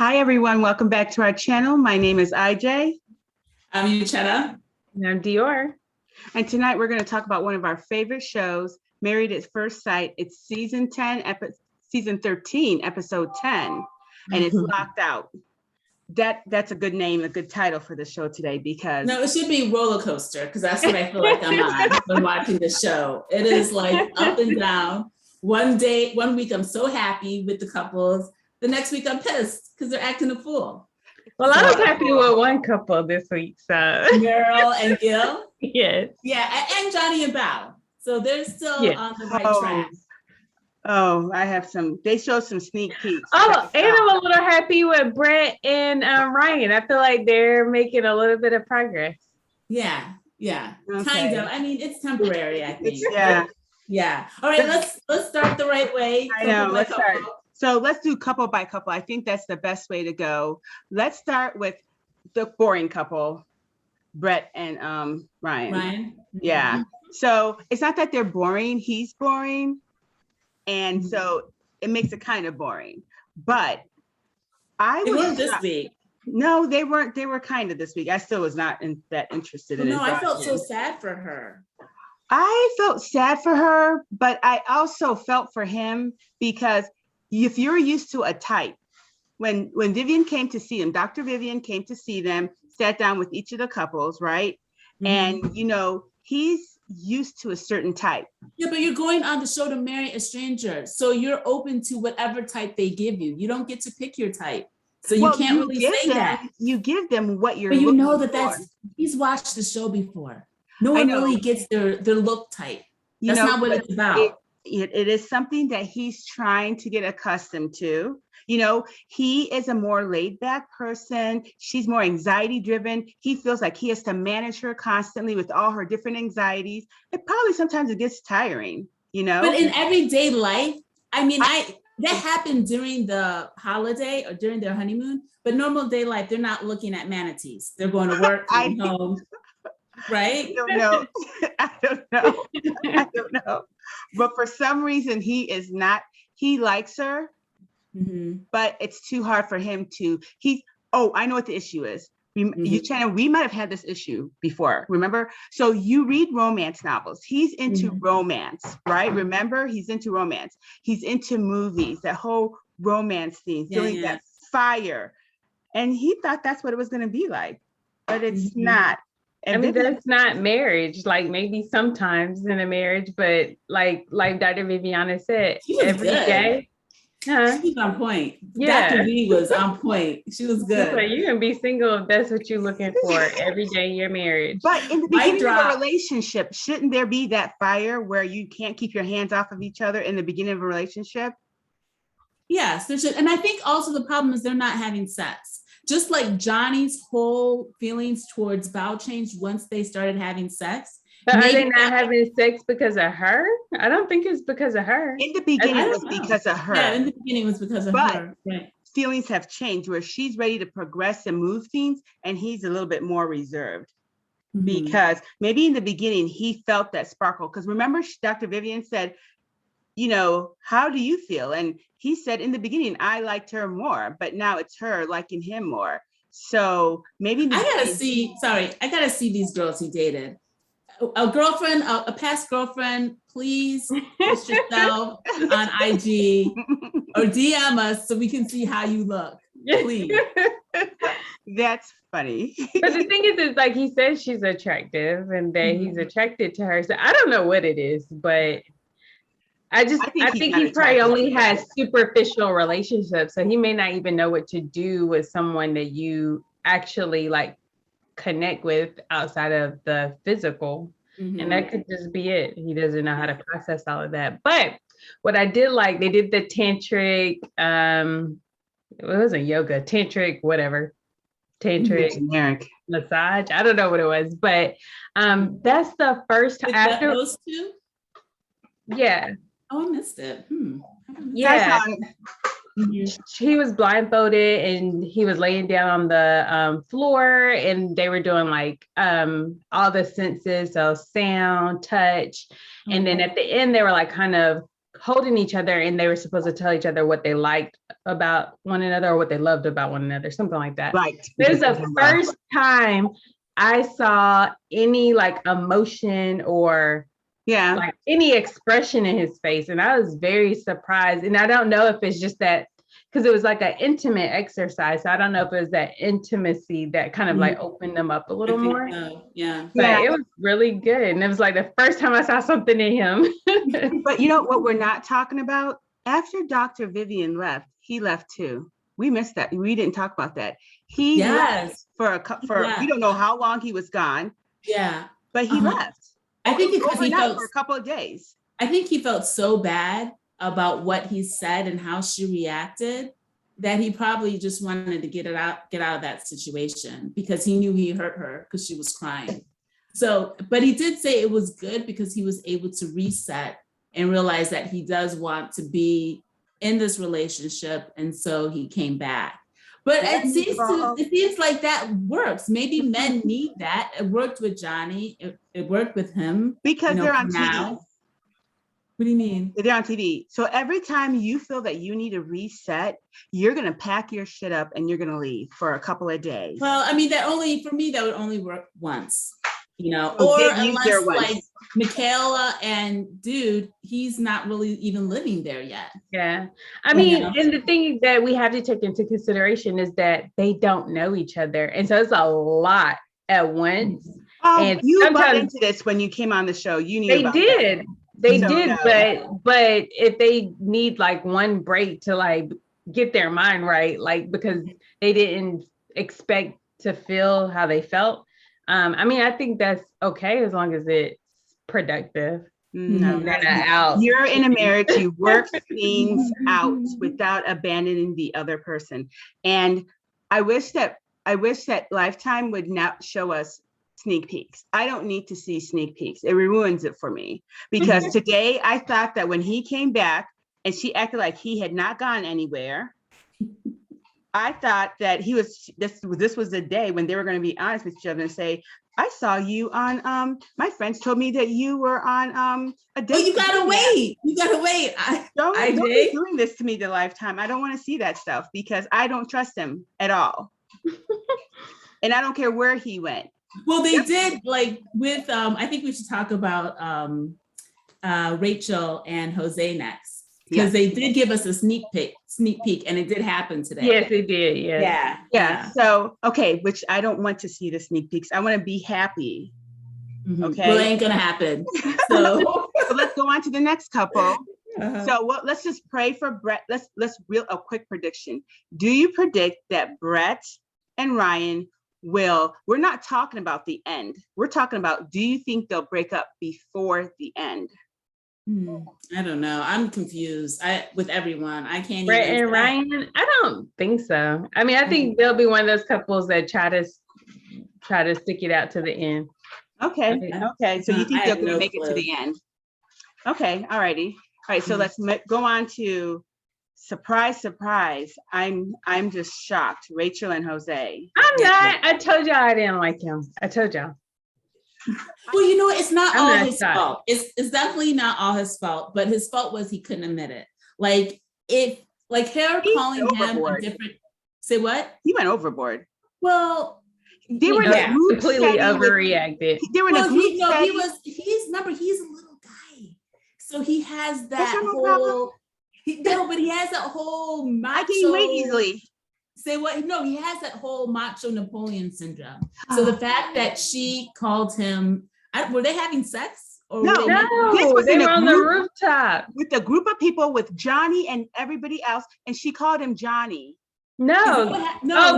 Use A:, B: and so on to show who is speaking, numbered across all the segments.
A: Hi, everyone. Welcome back to our channel. My name is IJ.
B: I'm Uchetta.
C: And I'm Dior.
A: And tonight we're going to talk about one of our favorite shows, Married at First Sight. It's season 13, episode 10, and it's Locked Out. That's a good name, a good title for the show today because...
B: No, it should be Rollercoaster because that's what I feel like I'm on when watching the show. It is like up and down. One week I'm so happy with the couples. The next week I'm pissed because they're acting a fool.
C: Well, I was happy with one couple this week, so
B: Myrla and Gil.
C: Yes.
B: Yeah, and Johnny and Bao. So they're still on the right track.
A: Oh, they showed some sneak peeks.
C: Oh, and I'm a little happy with Brett and Ryan. I feel like they're making a little bit of progress.
B: Yeah.
A: Okay.
B: Kind of. I mean, it's temporary, I think.
A: Yeah.
B: All right, let's start the right way.
A: I know, let's start. So let's do couple by couple. I think that's the best way to go. Let's start with the boring couple, Brett and Ryan.
B: Ryan?
A: Yeah. Mm-hmm. So it's not that they're boring, he's boring. And so it makes it kind of boring. But
B: They weren't this week.
A: No, they weren't. They were kind of this week. I still was not that interested in it.
B: No, I felt so sad for her.
A: I felt sad for her, but I also felt for him because if you're used to a type, when Vivian came to see them, Dr. Vivian came to see them, sat down with each of the couples, right? Mm-hmm. And, he's used to a certain type.
B: Yeah, but you're going on the show to marry a stranger. So you're open to whatever type they give you. You don't get to pick your type. So you can't really say that.
A: You give them what you're
B: looking for. But you know
A: that's,
B: he's watched the show before. No one really gets their look type. That's not what it's about.
A: It is something that he's trying to get accustomed to. He is a more laid back person. She's more anxiety driven. He feels like he has to manage her constantly with all her different anxieties. Sometimes it gets tiring,
B: But in everyday life, that happened during the holiday or during their honeymoon, but normal day life, they're not looking at manatees. They're going to work, coming home. Right?
A: I don't know. But for some reason, he likes her, but it's too hard for him to, I know what the issue is. We might have had this issue before, remember? So you read romance novels. He's into romance, right? Remember, he's into romance. He's into movies, that whole romance thing, feeling that fire. And he thought that's what it was going to be like, but it's not. And
C: that's not marriage. Like maybe sometimes in a marriage, but like Dr. Viviana said, every day.
B: She was on point. Yeah. Dr. V was on point. She was good.
C: So you can be single if that's what you're looking for every day in your marriage.
A: But in the beginning of a relationship, shouldn't there be that fire where you can't keep your hands off of each other in the beginning of a relationship?
B: Yes, there should. And I think also the problem is they're not having sex. Just like Johnny's whole feelings towards Bao changed once they started having sex.
C: But are they not having sex because of her? I don't think it's because of her.
A: In the beginning, it was because of her.
B: Yeah, in the beginning, it was because of her. Right.
A: Feelings have changed where she's ready to progress and move things, and he's a little bit more reserved. Because maybe in the beginning, he felt that sparkle. Because remember, Dr. Vivian said, how do you feel? And he said in the beginning, I liked her more, but now it's her liking him more. So maybe
B: I gotta see these girls he dated. A girlfriend, a past girlfriend, please post yourself on IG or DM us so we can see how you look. Please.
A: That's funny.
C: But the thing is like he says she's attractive and that he's attracted to her. So I don't know what it is, but I think he probably only has superficial relationships. So he may not even know what to do with someone that you actually like connect with outside of the physical. And that could just be it. He doesn't know how to process all of that. But what I did like, they did the tantric, it wasn't yoga, tantric
A: generic
C: massage. I don't know what it was, but that's the first time after
B: those two.
C: Yeah.
B: Oh, I missed it.
C: Yeah. He was blindfolded and he was laying down on the floor and they were doing like all the senses, so sound, touch. And then at the end, they were like kind of holding each other and they were supposed to tell each other what they liked about one another or what they loved about one another, something like that.
A: Right.
C: This is the first time I saw any like emotion or like any expression in his face. And I was very surprised. And I don't know if it's just that, because it was like an intimate exercise. So I don't know if it was that intimacy that kind of like opened them up a little more.
B: So. Yeah.
C: But it was really good. And it was like the first time I saw something in him.
A: But you know what we're not talking about? After Dr. Vivian left, he left too. We missed that. We didn't talk about that. He left for we don't know how long he was gone.
B: Yeah.
A: But he left.
B: I think because he felt
A: for a couple of days.
B: I think he felt so bad about what he said and how she reacted that he probably just wanted to get out of that situation because he knew he hurt her because she was crying. So, but he did say it was good because he was able to reset and realize that he does want to be in this relationship. And so he came back. But it seems like that works. Maybe men need that. It worked with Johnny. It worked with him.
A: Because they're on
B: now.
A: TV.
B: What do you mean?
A: They're on TV. So every time you feel that you need to reset, you're going to pack your shit up and you're going to leave for a couple of days.
B: Well, I mean, for me, that would only work once, or unless like Michaela and dude, he's not really even living there yet.
C: Yeah. I mean, and the thing that we have to take into consideration is that they don't know each other. And so it's a lot at once.
A: Oh, and you got into this when you came on the show. You knew
C: They did, but if they need like one break to like get their mind right, like because they didn't expect to feel how they felt. I mean, I think that's okay as long as it's productive.
A: No, you're in a marriage, you work things out without abandoning the other person. And I wish that Lifetime would not show us sneak peeks. I don't need to see sneak peeks. It ruins it for me because today I thought that when he came back and she acted like he had not gone anywhere, I thought that this was the day when they were going to be honest with each other and say, I saw you on my friends told me that you were on a date.
B: Oh, you gotta wait.
A: Don't be doing this to me the Lifetime. I don't want to see that stuff because I don't trust him at all. And I don't care where he went.
B: Well, they did like with I think we should talk about Rachel and Jose next because they did give us a sneak peek, and it did happen today.
C: Yes, it did.
A: Yeah. So which I don't want to see the sneak peeks. I want to be happy.
B: Mm-hmm. Okay. Well, it ain't gonna happen. So,
A: so let's go on to the next couple. So let's just pray for Brett. Let's real a quick prediction. Do you predict that Brett and Ryan we're not talking about the end. We're talking about, do you think they'll break up before the end?
B: I don't know. I'm confused. With everyone. I can't
C: Brett and Ryan, I don't think so. I mean, I think they'll be one of those couples that try to stick it out to the end.
A: Okay. So you think they're going to make it to the end? Okay. All righty. All right. So let's go on to surprise. I'm just shocked. Rachel and Jose.
C: I'm not. I told y'all I didn't like him. I told y'all.
B: Well, it's not all his fault. It's definitely not all his fault, but his fault was he couldn't admit it. Like her calling him a different. Say what?
A: He went overboard.
B: Well,
A: they were
C: completely overreacted.
A: They were in a group setting.
B: He's a little guy, so he has that whole. But he has that whole macho.
A: I can wait easily.
B: Say what? No, he has that whole macho Napoleon syndrome. So the fact that she called him, were they having sex? Or
C: no, they were on the rooftop
A: with a group of people with Johnny and everybody else, and she called him Johnny.
C: No,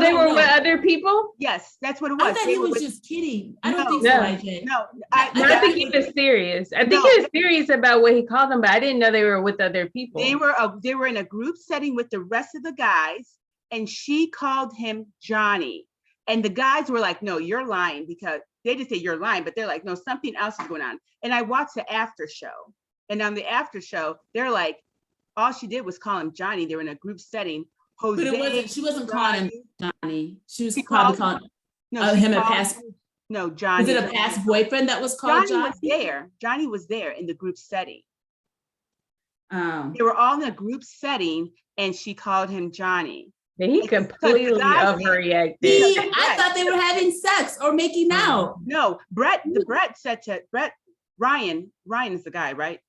C: they were with other people.
A: Yes, that's what it was.
B: I thought he was just kidding. I don't think so.
A: I
C: think he was serious. I think he was serious about what he called them, but I didn't know they were with other people.
A: They were in a group setting with the rest of the guys, and she called him Johnny. And the guys were like, "No, you're lying," because they just say you're lying, but they're like, "No, something else is going on." And I watched the after show, and on the after show, they're like, all she did was call him Johnny. They were in a group setting. Jose,
B: but she wasn't calling him Johnny. She was probably calling him a past.
A: No, Johnny.
B: Was it a past boyfriend that was called Johnny?
A: Johnny was there in the group setting. They were all in a group setting, and she called him Johnny.
C: And he completely overreacted.
B: I thought they were having sex or making out.
A: No, Brett said to Ryan is the guy, right?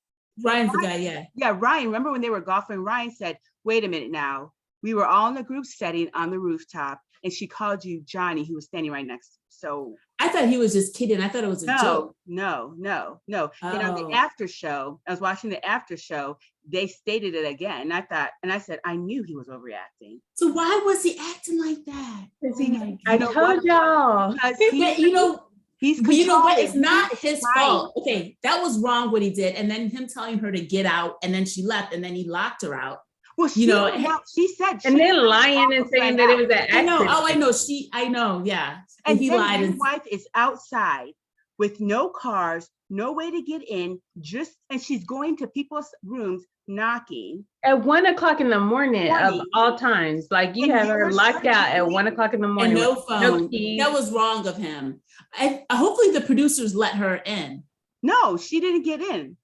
B: Ryan's the guy, yeah.
A: Yeah, Ryan, remember when they were golfing, Ryan said, wait a minute now. We were all in a group setting on the rooftop, and she called you Johnny, who was standing right next to him. So
B: I thought he was just kidding. I thought it was a joke.
A: No.
B: Oh.
A: And on the after show, I was watching the after show, they stated it again. And I said, I knew he was overreacting.
B: So why was he acting like that?
C: I told y'all.
A: He's
B: you know what? It's not his fault. Okay, that was wrong what he did. And then him telling her to get out, and then she left, and then he locked her out.
A: Well, she said,
C: and then lying and saying that it was an accident.
B: I know. Yeah.
A: And
B: he lied.
A: His wife is outside with no cars, no way to get in, and she's going to people's rooms knocking.
C: At 1 o'clock in the morning of all times. Like you have her locked out at 1 o'clock in the morning.
B: And no phone. That was wrong of him. Hopefully the producers let her in.
A: No, she didn't get in.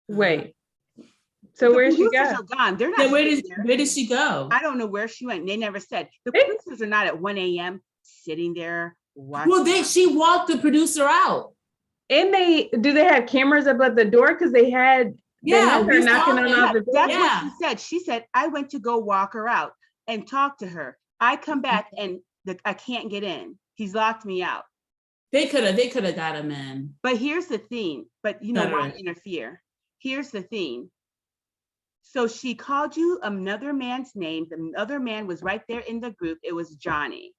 C: Wait. So where did she go?
A: Are gone. They're not.
B: Where did she go?
A: I don't know where she went. They never said. The producers are not at 1 a.m. sitting there watching.
B: Well, she walked the producer out.
C: And do they have cameras up at the door? Because they had her knocking on the door.
A: That's what she said. She said, I went to go walk her out and talk to her. I come back and I can't get in. He's locked me out.
B: They could have got him in.
A: But here's the thing. But why interfere? Here's the thing. So she called you another man's name. The other man was right there in the group. It was Johnny.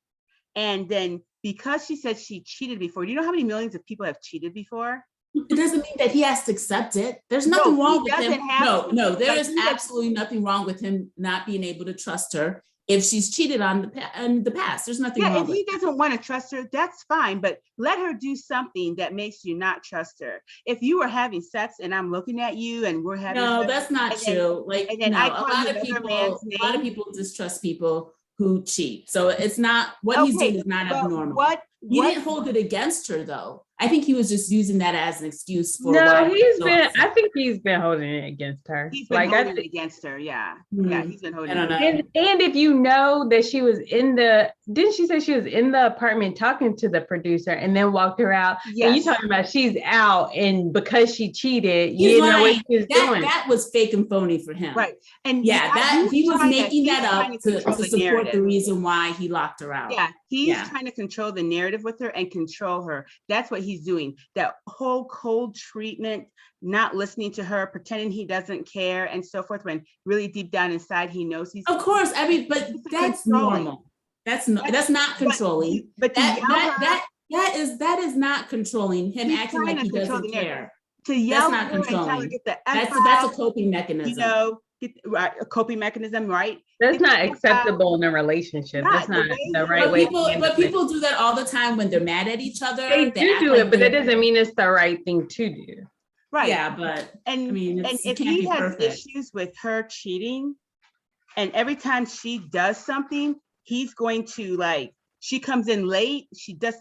A: And then because she said she cheated before, do you know how many millions of people have cheated before?
B: It doesn't mean that he has to accept it. There's nothing wrong with him. No, there is absolutely nothing wrong with him not being able to trust her if she's cheated on in the past. There's nothing wrong with it.
A: If he doesn't want to trust her, that's fine. But let her do something that makes you not trust her. If you were having sex and I'm looking at you and we're having
B: sex, that's not true. A lot of people distrust people who cheat. So it's not he's doing is not abnormal. He didn't hold it against her though. I think he was just using that as an excuse for.
C: No, I think he's been holding it against her.
A: He's been holding it against her. Yeah. Mm-hmm. Yeah, he's been holding it.
C: And if you know that she was didn't she say she was in the apartment talking to the producer and then walked her out? Yes. And you talking about she's out and because she cheated, you didn't know what she was doing.
B: That was fake and phony for him.
A: Right. And
B: he was making that up to support the reason why he locked her out.
A: Yeah. He's trying to control the narrative with her and control her. That's what he's doing. That whole cold treatment, not listening to her, pretending he doesn't care and so forth, when really deep down inside he knows he's.
B: Of course, but that's normal. That's not controlling. But that is not controlling him acting like he doesn't care.
A: To yell, that's not controlling.
B: That's a coping mechanism.
A: A coping mechanism, right?
C: That's not acceptable in a relationship. That's not the right way.
B: But people do that all the time when they're mad at each other.
C: They do it, but that doesn't mean it's the right thing to do.
A: Right.
B: Yeah, but
A: if he has issues with her cheating, and every time she does something, he's going to she comes in late. She does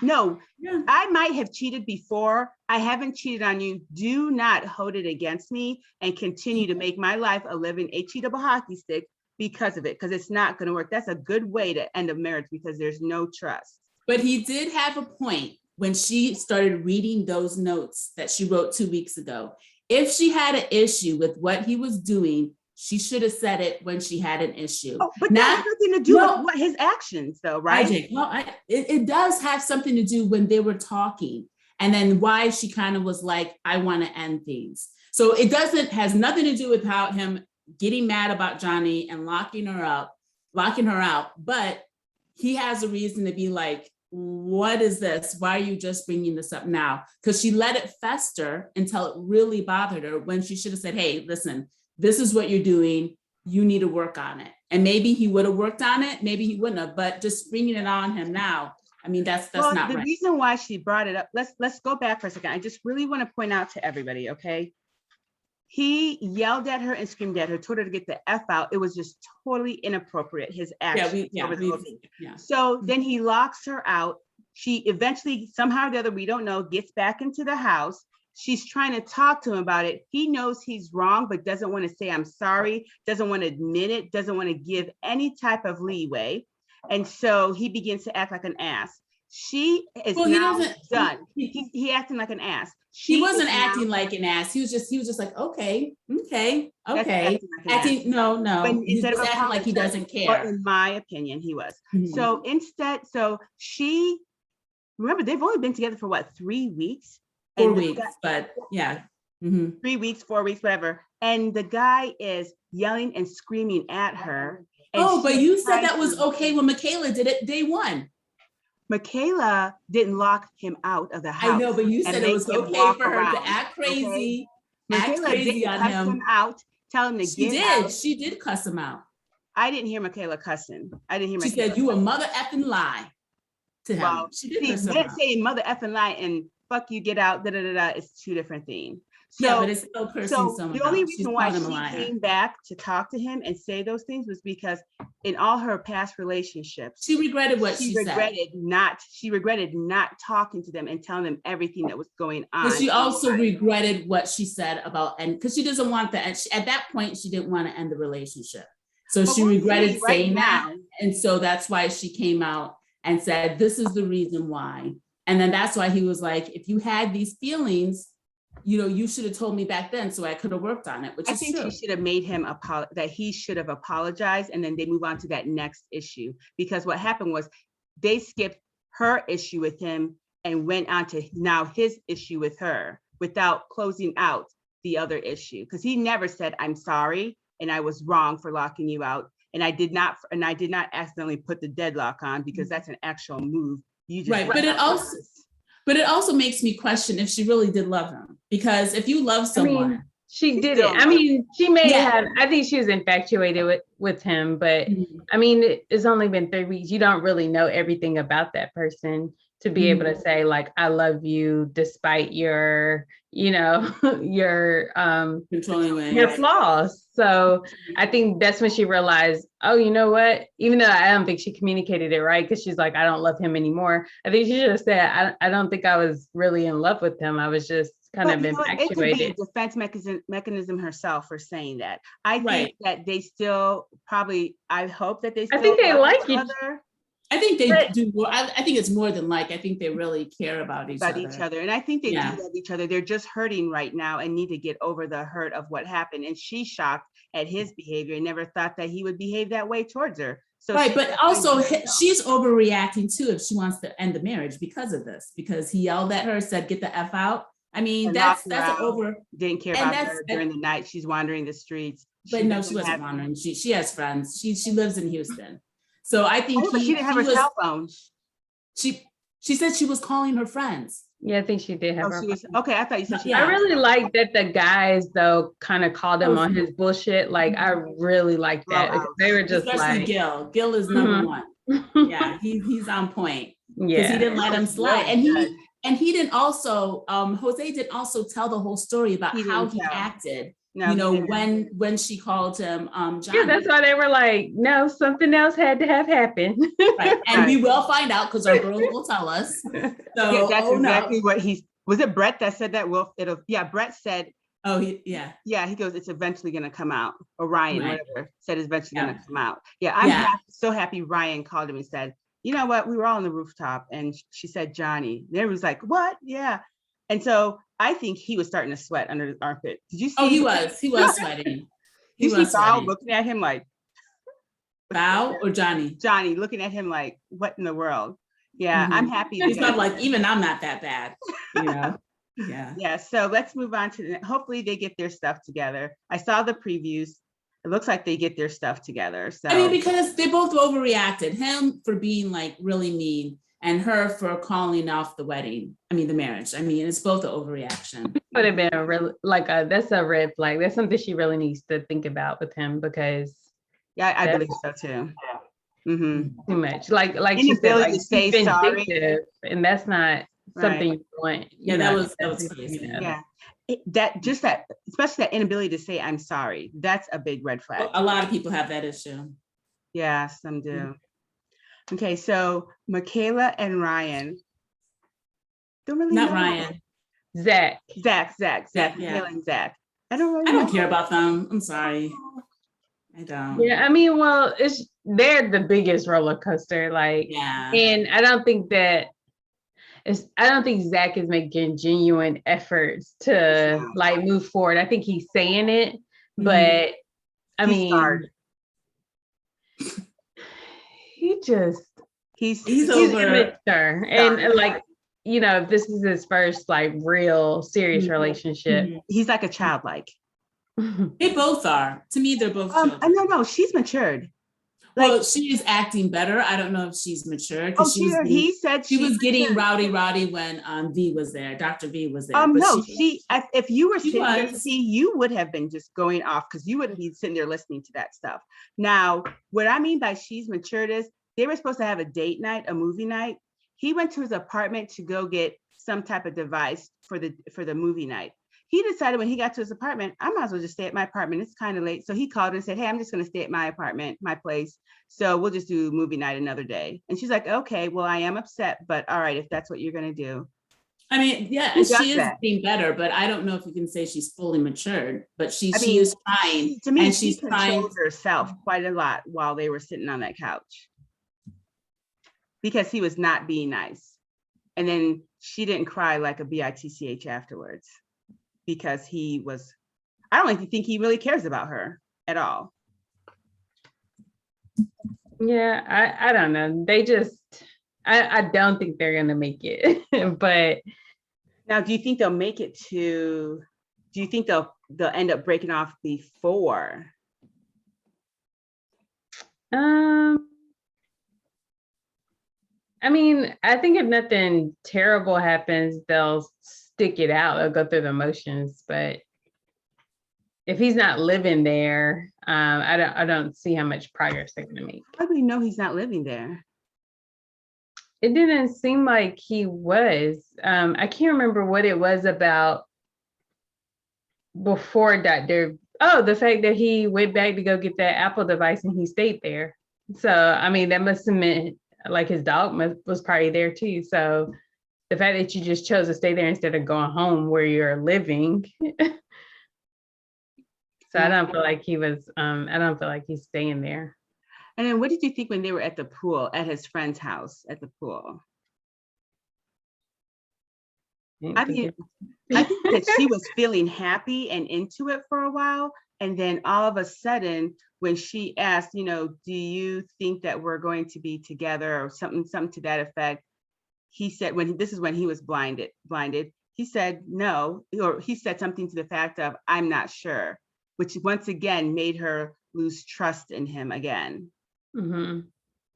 A: no, I might have cheated before. I haven't cheated on you. Do not hold it against me and continue to make my life a living cheatable hockey stick because of it, because it's not going to work. That's a good way to end a marriage because there's no trust.
B: But he did have a point when she started reading those notes that she wrote 2 weeks ago. If she had an issue with what he was doing, she should have said it when she had an issue.
A: Oh, but that has nothing to do with what his actions, though, right?
B: It does have something to do when they were talking, and then why she kind of was like, "I want to end things." So has nothing to do with how him getting mad about Johnny and locking her out. But he has a reason to be like, "What is this? Why are you just bringing this up now?" Because she let it fester until it really bothered her when she should have said, "Hey, listen. This is what you're doing. You need to work on it." And maybe he would have worked on it. Maybe he wouldn't have, but just bringing it on him now. I mean, that's not right.
A: The reason why she brought it up, let's go back for a second. I just really want to point out to everybody, okay? He yelled at her and screamed at her, told her to get the F out. It was just totally inappropriate, his action. So then he locks her out. She eventually, somehow or the other, we don't know, gets back into the house. she's trying to talk to him about it. He knows he's wrong, but doesn't want to say, I'm sorry, doesn't want to admit it, doesn't want to give any type of leeway. And so he begins to act like an ass. She is now done. He acting like an ass.
B: He wasn't acting like an ass. He was just like, okay. Acting, no. He's just acting like he doesn't care.
A: Well, in my opinion, he was. So instead, she, remember, they've only been together for what, 3 weeks?
B: 4 weeks, but yeah.
A: 3 weeks, 4 weeks, whatever. And the guy is yelling and screaming at her.
B: But you said that was okay when Michaela did it day one.
A: Michaela didn't lock him out of the house.
B: I know, but you said it was okay for her to act crazy,
A: act crazy on him. Out, tell him to get out.
B: She did cuss him out.
A: I didn't hear Michaela cussing.
B: She said, you a mother effing lie to him. Well,
A: she did saying mother effing lie and fuck you, get out, it's two different things. So,
B: yeah, but it's still cursing someone.
A: The only reason why she came back to talk to him and say those things was because in all her past relationships,
B: she regretted what she said.
A: She regretted not talking to them and telling them everything that was going on.
B: But she also regretted what she said about, and because she doesn't want that. At that point, she didn't want to end the relationship. So she regretted saying that. And so that's why she came out and said, this is the reason why. And then that's why he was like, if you had these feelings, you should have told me back then so I could have worked on it, which is true. I think
A: she should have made him that he should have apologized, and then they move on to that next issue. Because what happened was they skipped her issue with him and went on to now his issue with her without closing out the other issue. Because he never said, I'm sorry, and I was wrong for locking you out. And I did not accidentally put the deadlock on, because that's an actual move. You just
B: But it also makes me question if she really did love him, because if you love someone,
C: she didn't. I mean, she may have. I think she was infatuated with him, but I mean, it's only been 3 weeks. You don't really know everything about that person to be able to say like, I love you despite your, your
B: controlling
C: your flaws. So I think that's when she realized, oh, you know what? Even though I don't think she communicated it right, because she's like, I don't love him anymore. I think she should have said, I don't think I was really in love with him. I was just kind of infatuated.
A: It could be a defense mechanism herself for saying that. I think that they still probably, I hope that they still,
C: I think they like each other.
B: I think they do. I think it's more than like, I think they really care about each other.
A: And I think they do love each other. They're just hurting right now and need to get over the hurt of what happened. And she's shocked at his behavior and never thought that he would behave that way towards her. So
B: but also she's overreacting too if she wants to end the marriage because of this, because he yelled at her, said, get the F out. I mean, that's
A: didn't care about her during the night. She's wandering the streets.
B: But no, she wasn't wandering. She has friends. She lives in Houston. So I think
A: she didn't have her cell phone.
B: She said she was calling her friends.
C: Yeah, I think she did have her.
A: Okay, I thought you said she.
C: I really like that the guys though kind of called him on his bullshit. Like I really like that. They were just
B: especially
C: like
B: Gil. Gil is number one. Yeah, he's on point. Yeah, because he didn't let him slide, and he didn't also. Jose did also tell the whole story about how he acted. No, when she called him Johnny.
C: Yeah, that's why they were like, no, something else had to have happened.
B: Right. And we will find out because our girls will tell us. So
A: that's exactly what was it Brett that said that? Brett said, he goes, it's eventually gonna come out. Or Ryan, whatever, said it's eventually gonna come out. Yeah, I'm so happy Ryan called him and said, you know what, we were all on the rooftop and she said Johnny. And everyone was like, what? Yeah. And so I think he was starting to sweat under his armpit. Did you see?
B: Oh, he was sweating.
A: You see Bao looking at him like,
B: Bao or Johnny?
A: Johnny looking at him like, what in the world? Yeah, I'm happy.
B: He's not like, even I'm not that bad.
A: Yeah. So let's move on to hopefully they get their stuff together. I saw the previews. It looks like they get their stuff together. So
B: I mean, because they both overreacted. Him for being like really mean, and her for calling off the marriage. I mean, it's both an overreaction.
C: Would have been a real that's a red flag. That's something she really needs to think about with him, because
A: I believe so too.
C: Too much. Like she said, like,
A: to say sorry,
C: and that's not something you want.
B: That was crazy.
A: Yeah. Especially that inability to say I'm sorry. That's a big red flag.
B: A lot of people have that issue.
A: Yeah, some do. Okay, so Michaela and Ryan don't really
B: Not Ryan.
C: Zach.
A: Zach,
B: yeah.
A: Gil and Zach.
B: I don't care about them. I'm sorry. I don't.
C: Yeah, I mean, well, they're the biggest roller coaster. Like,
B: yeah.
C: And I don't think Zach is making genuine efforts to like move forward. I think he's saying it, but I mean, he's
B: over.
C: immature. And like, you know, if this is his first like real serious relationship.
A: He's like a childlike.
B: They both are. To me, they're both children.
A: No, she's matured.
B: Well, she is acting better. I don't know if she's mature.
A: He said
B: she was getting rowdy when V was there. Dr. V was there.
A: No, if you were sitting there, you would have been just going off because you wouldn't be sitting there listening to that stuff. Now, what I mean by she's matured is they were supposed to have a date night, a movie night. He went to his apartment to go get some type of device for the movie night. He decided when he got to his apartment, I might as well just stay at my apartment. It's kind of late. So he called and said, hey, I'm just going to stay at my apartment, my place. So we'll just do movie night another day. And she's like, okay, well, I am upset, but all right, if that's what you're going to do.
B: I mean, yeah, she is being better, but I don't know if you can say she's fully matured, but she is trying.
A: To me, she controlled herself quite a lot while they were sitting on that couch because he was not being nice. And then she didn't cry like a bitch afterwards. Because I don't even think he really cares about her at all.
C: Yeah, I don't know. I don't think they're gonna make it. But
A: now, do you think they'll make it do you think they'll end up breaking off before?
C: I mean, I think if nothing terrible happens, they'll stick it out. They'll go through the motions, but if he's not living there, I don't see how much progress they're gonna make.
A: How do we know he's not living there?
C: It didn't seem like he was. I can't remember what it was about before the fact that he went back to go get that Apple device and he stayed there. So, I mean, that must have meant like his dog was probably there too. So the fact that you just chose to stay there instead of going home where you're living. So I don't feel like I don't feel like he's staying there.
A: And then what did you think when they were at the pool, at his friend's house at the pool? I think that she was feeling happy and into it for a while. And then all of a sudden, when she asked, do you think that we're going to be together or something to that effect? He said, this is when he was blinded, he said no, or he said something to the fact of, I'm not sure, which once again made her lose trust in him again.
B: Mm-hmm.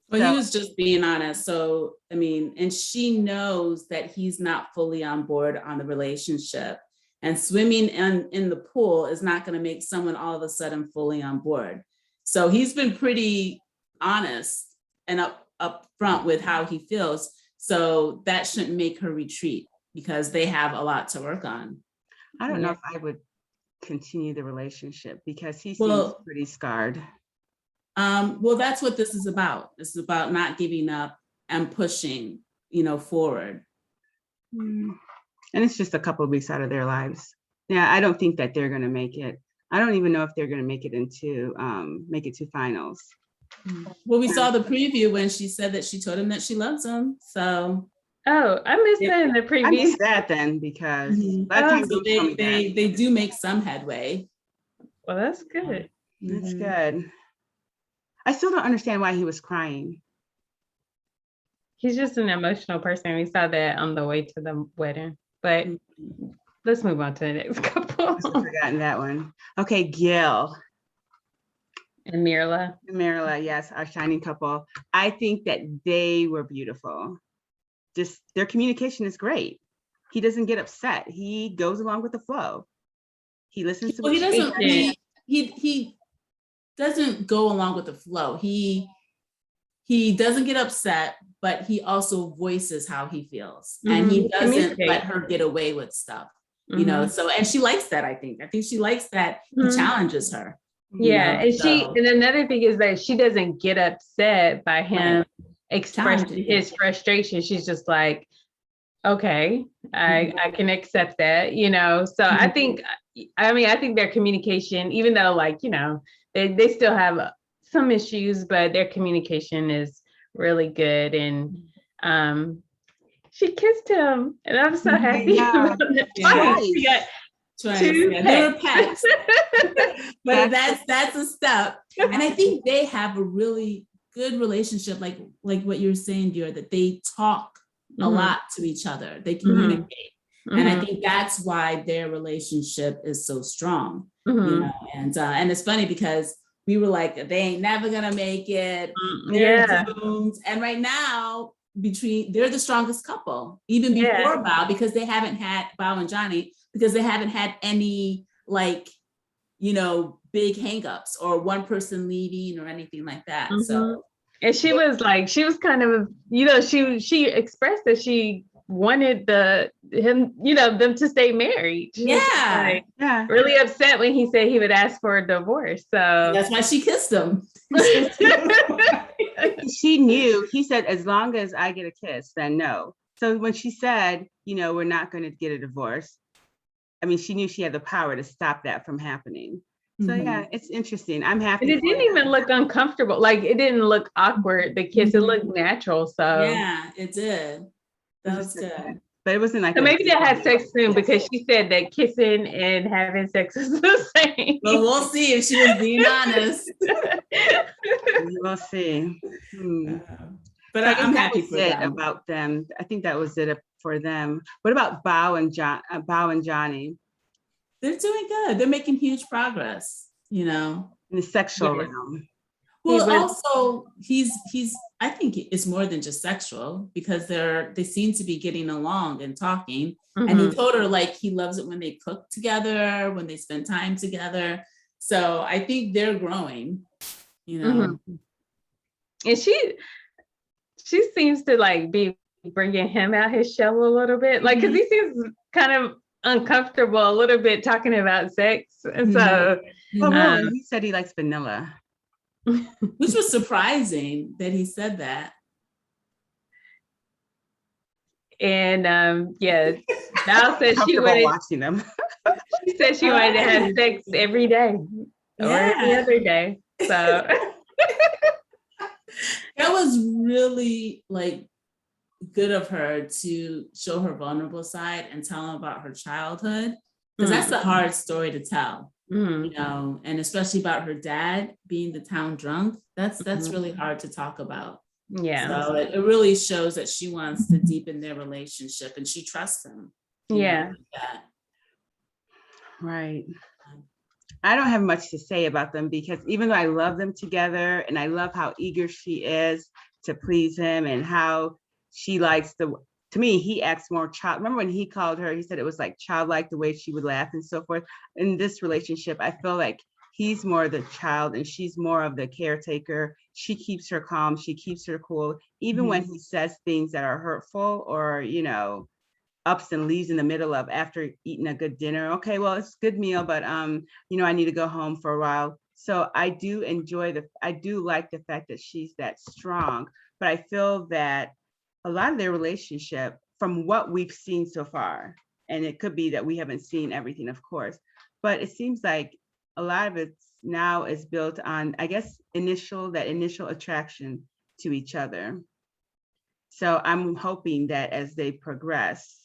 B: Well, he was just being honest. So, I mean, and she knows that he's not fully on board on the relationship. And swimming in the pool is not going to make someone all of a sudden fully on board. So he's been pretty honest and up front with how he feels. So that shouldn't make her retreat because they have a lot to work on.
A: I don't know if I would continue the relationship because he seems pretty scarred.
B: Well, that's what this is about. It's about not giving up and pushing, forward.
A: And it's just a couple of weeks out of their lives. Yeah, I don't think that they're going to make it. I don't even know if they're going to make it to finals.
B: Well, we saw the preview when she said that she told him that she loves him. So.
C: Oh, I missed that in the preview.
A: I missed that then because
B: they do make some headway.
C: Well, that's good.
A: That's good. I still don't understand why he was crying.
C: He's just an emotional person. We saw that on the way to the wedding. But let's move on to the next couple.
A: I've forgotten that one. Okay, Gil
C: and Myrla.
A: Yes, our shining couple. I think that they were beautiful. Just their communication is great. He doesn't get upset. He goes along with the flow. He listens to what
B: he doesn't go along with the flow. He doesn't get upset, but he also voices how he feels. And he doesn't let her get away with stuff, so, and she likes that, I think she likes that he challenges her.
C: Yeah. And another thing is that she doesn't get upset by him expressing his frustration. She's just like, Okay, I can accept that, you know. So I think their communication, even though like, you know, they still have some issues, but their communication is really good. And she kissed him, and I'm so happy about that. She got two
B: they were pets. But that's a step. And I think they have a really good relationship, like what you're saying, dear, that they talk a lot to each other. They communicate. And I think that's why their relationship is so strong. You know, and it's funny because we were like, they ain't never gonna make it. They're doomed. And right now, they're the strongest couple, even before Bao, because they haven't had Bao and Johnny, because they haven't had any like, you know, big hangups or one person leaving or anything like that. So,
C: and she was kind of, you know, she expressed that she wanted them to stay married. She was really upset when he said he would ask for a divorce. So
B: that's why she kissed him.
A: She knew. He said, as long as I get a kiss, then no. So when she said, you know, we're not going to get a divorce, I mean, she knew she had the power to stop that from happening. So yeah, it's interesting. I'm happy.
C: And it didn't even look uncomfortable. Like, it didn't look awkward, the kiss. It looked natural. So
B: yeah, it did. That was good.
A: But it wasn't like,
C: so maybe they had sex soon, because she said that kissing and having sex is the same.
B: Well, we'll see if she was being honest.
A: We'll see.
B: But I'm happy for them.
A: About them. I think that was it for them. What about Bao and Johnny?
B: They're doing good. They're making huge progress, you know,
A: in the sexual realm.
B: Well, also he's I think it's more than just sexual, because they seem to be getting along and talking. And he told her like he loves it when they cook together, when they spend time together. So I think they're growing, you know.
C: And she seems to like be bringing him out his shell a little bit, like, because he seems kind of uncomfortable a little bit talking about sex. And so
A: he said he likes vanilla.
B: Which was surprising that he said that.
C: And Val said she wanted
A: watching them.
C: She said she wanted to have sex every day or every other day. So
B: that was really like good of her to show her vulnerable side and tell him about her childhood, because that's a hard story to tell. You know, and especially about her dad being the town drunk. That's really hard to talk about. Yeah. So it really shows that she wants to deepen their relationship and she trusts him.
C: Yeah.
A: Right. I don't have much to say about them, because even though I love them together and I love how eager she is to please him and how she likes to me, he acts more child. Remember when he called her, he said it was like childlike, the way she would laugh and so forth. In this relationship, I feel like he's more the child and she's more of the caretaker. She keeps her calm. She keeps her cool. Even when he says things that are hurtful or, you know, ups and leaves in the middle of after eating a good dinner. Okay, well, it's a good meal, but, you know, I need to go home for a while. So I do like the fact that she's that strong, but I feel that a lot of their relationship, from what we've seen so far, and it could be that we haven't seen everything, of course, but it seems like a lot of it now is built on, I guess, initial attraction to each other. So I'm hoping that as they progress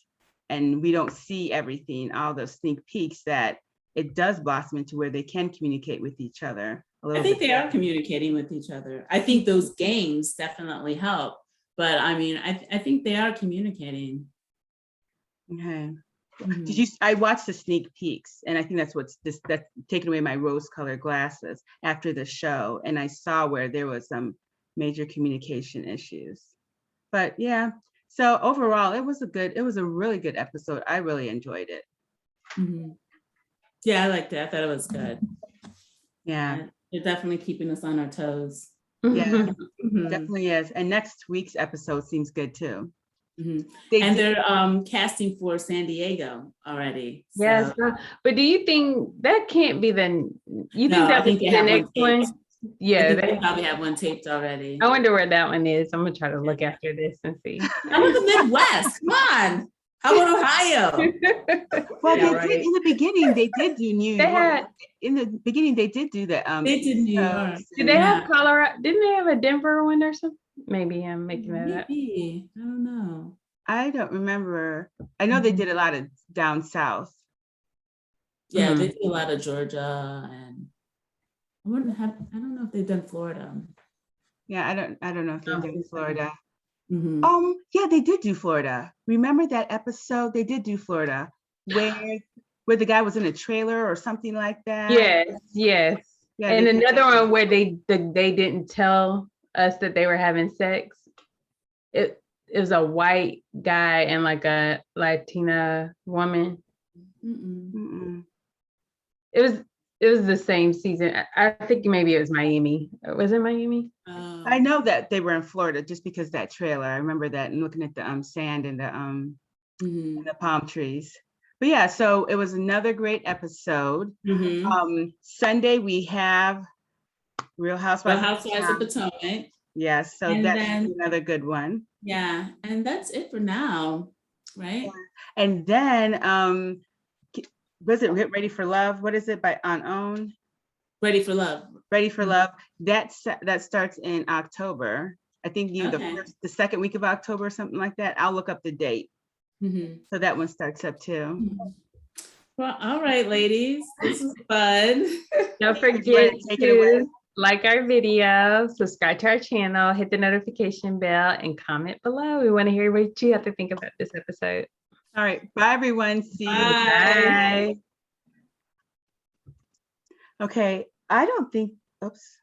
A: and we don't see everything, all those sneak peeks, that it does blossom into where they can communicate with each other.
B: I think they are communicating with each other. I think those games definitely help. But I mean, I think they are communicating.
A: Okay. I watched the sneak peeks, and I think that's taking away my rose-colored glasses after the show, and I saw where there was some major communication issues. But yeah, so overall, it was a really good episode. I really enjoyed it.
B: Yeah, I liked it. I thought it was good.
A: Yeah,
B: they're definitely keeping us on our toes.
A: Yeah, definitely is. And next week's episode seems good too.
B: They're casting for San Diego already.
C: Yes, but do you think that can't be you think that would be the next one? Yeah,
B: they probably have one taped already.
C: I wonder where that one is. I'm gonna try to look after this and see.
B: How about the Midwest? Come on. How about Ohio?
A: Well, they did in the beginning. They did do New York. In the beginning, they did do that.
B: They did New York.
C: Did they have Colorado? Didn't they have a Denver one or something? Maybe I'm making that up.
B: Maybe. I don't know.
A: I don't remember. I know they did a lot of down south.
B: Yeah, they did a lot of Georgia, and I don't know if they've done Florida.
A: Yeah, I don't know if they've done Florida.
B: Mm-hmm.
A: Yeah, they did do Florida. Remember that episode? They did do Florida, where the guy was in a trailer or something like that.
C: Yes. Yeah, and another one where they didn't tell us that they were having sex. It was a white guy and like a Latina woman. It was the same season. I think maybe it was Miami. Was it Miami?
A: I know that they were in Florida just because that trailer. I remember that and looking at the sand and the palm trees. But yeah, so it was another great episode. Sunday we have Real Housewives
B: of Potomac.
A: Yes, so that's another good one.
B: Yeah, and that's it for now, right?
A: Yeah. And then was it Ready for Love? What is it on OWN?
B: Ready for Love.
A: Ready for Love. That starts in October. I think the second week of October or something like that. I'll look up the date. So that one starts up too.
B: Well, all right, ladies. This is fun.
C: Don't forget to like our video, subscribe to our channel, hit the notification bell, and comment below. We want to hear what you have to think about this episode.
A: All right. Bye, everyone. See you.
C: Bye.
A: Okay. I don't think, oops.